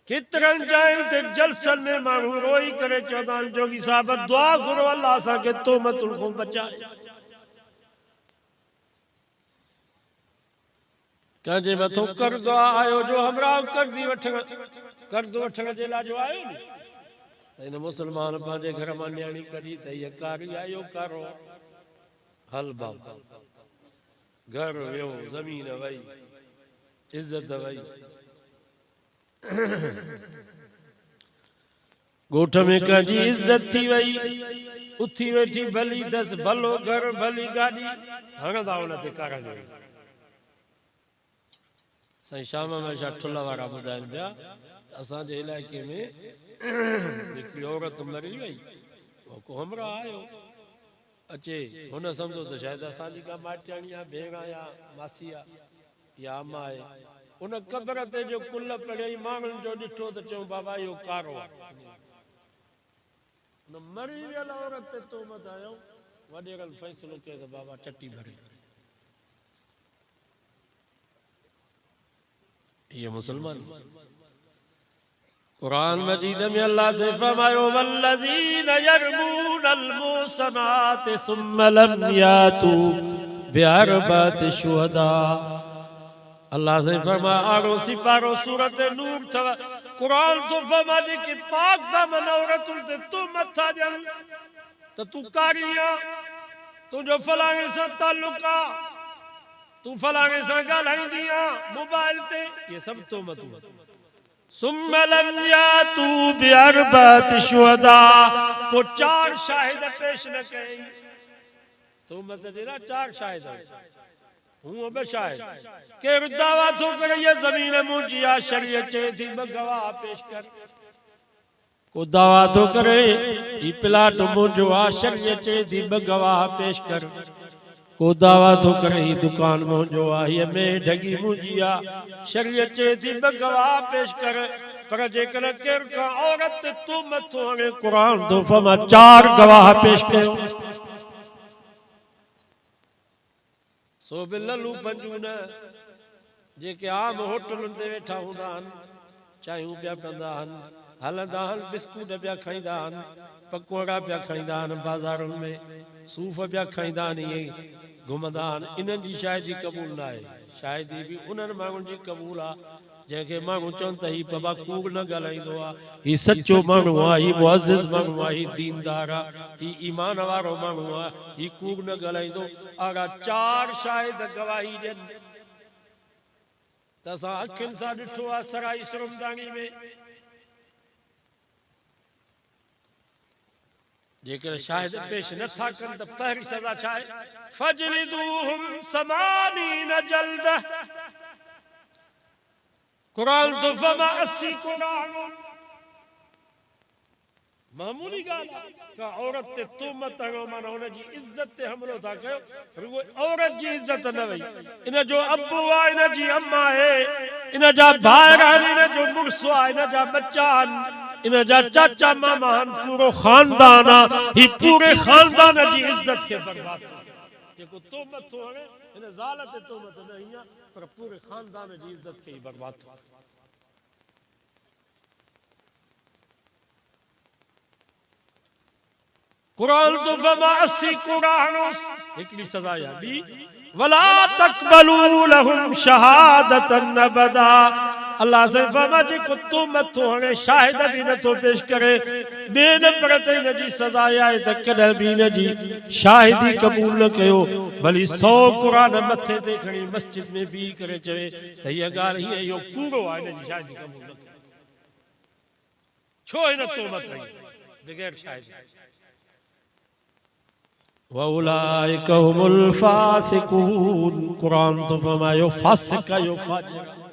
कितरन जाइन ते जलसन में मानू रोई करे चौदान जोगी साहब दुआ करो अल्लाह सा के तोमतुल को बचाए कंजे मथो कर दुआ आयो जो हमरा कर दी वठण जे ला जो आयो नी इन मुसलमान पांजे घर में न्याणी करी त ये कारी आयो करो हल बाबा घर वियो जमीन वई इज्जत वई गोठ में कंजी इज्जत थी वई उथी वेठी भली दस भलो घर भली गाड़ी हणदा उन ते कारा जो साईं शाम में छा ठुला वारा ॿुधाइनि पिया असां जे इलाइक़े में हिकिड़ी औरत मरी वई को हमरा आयो अचे हुन सम्झो त शायदि असांजी का माटियाणी आहे भेण या मासी आहे या अम्मा आहे उन क़बर ते जो कुल पढ़ियई माण्हुनि जो ॾिठो त चऊं बाबा इहो कारो आहे न मरी वियल औरत ते तोहमत आयो वॾेरनि फ़ैसिलो कयो त बाबा टटी भरे ये मुसलमान कुरान मजीद में अल्लाह से फरमायो वल्लज़ीन यरमूनल मुहसनात सुम्मा लम यातू बिअरबाति शुहदा अल्लाह से फरमाया आड़ो सिपारो सूरत नूर थवा कुरान तो फरमा जे कि पाक दामन औरतुन ते तू मथा ॼण त तू कारिया तुंहिंजो फलाणे सां ताल्लुक आहे तू फलाणे सां ॻाल्हाईंदी आहे मोबाइल ते ये सब तोहमतूं सुम्मा लम यातू बिअरबाति शुहदा को चार शाहिद पेश न कई तोहमत जे ला चार शाहिद हूं बे शाहिद के दावा थो करे ये जमीन मुंहिंजी आहे शरीयत चए थी ब गवाह पेश कर को दावा थो करे ई प्लाट मुंहिंजो आहे शरीयत चए थी ब गवाह पेश कर को दावा थो करे ही दुकान मुंहिंजो आहे ये में ढगी मुंहिंजी आहे शरीयत चए थी ब गवाह पेश कर पर जेकर केर का औरत तू मथो हणे कुरान तो फरमा चार गवाह पेश कयो सो बि ललू पंजू न जेके आम होटलुनि ते वेठा हूंदा आहिनि चांहियूं पिया पीअंदा आहिनि हलंदा आहिनि बिस्कुट पिया खाईंदा आहिनि पकोड़ा पिया खाईंदा आहिनि बाज़ारुनि में सूफ़ पिया खाईंदा आहिनि ईअं घुमंदा आहिनि इन्हनि जी शायदि क़बूल न आहे शायदि बि उन्हनि माण्हुनि जी क़बूल आहे जंहिंखे माण्हू चवनि त ही बाबा कूड़ न ॻाल्हाईंदो आहे ही सचो माण्हू आहे ही मुअज़्ज़िज़ माण्हू आहे ही दीनदार आहे ही ईमान वारो माण्हू आहे ही कूड़ न ॻाल्हाईंदो अड़ा चार शाहिद गवाही ॾियनि त असां अखियुनि सां ॾिठो आहे सराई सुरमदानी में जेकर शाहिद पेश नथा कनि त पहिरीं सज़ा छा आहे फजलिदूहुम समानीन जल्द कुरान तो फरमा 80 कुरान मामूली ॻाल्हि आहे का औरत ते तोहमत हणो माना हुन जी इज़त ते हमलो था कयो रुगो औरत जी इज़त न वई इन जो अबू आहे इन जी अम्मा आहे इन जा भाइर आहिनि इन जो मुड़सु आहे इन जा बच्चा आहिनि इन जा चाचा मामा आहिनि पूरो खानदान आहे ही पूरे खानदान जी इज़त खे बर्बाद थियो जेको तोहमत थो हणे इन ज़ाल ते तोहमत न हीअं पर पूरे खानदान जी इज़त खे बर्बाद थियो कुरान तो फरमा 80 कुरान हिकड़ी सज़ा या बी वला तकबलू लहुम शहादतन अबदा अल्लाह से फरमा जे को तोहमत थो हणे शाहिद भी न तो पेश करे बे नंबर ते इन जी सज़ा आहे त कॾहिं भी इन जी शाहिदी कबूल न कयो भली 100 कुरान मथे ते खणी मस्जिद में भी करे चवे त हीअ ॻाल्हि हीअ इहो कूड़ो आहे इन जी शाहिदी कबूल न कयो छो इन तोहमत हई बगैर शाहिदी वउलाइका हुमुल फासिकून कुरान तो फरमायो फासिक यो फाजिर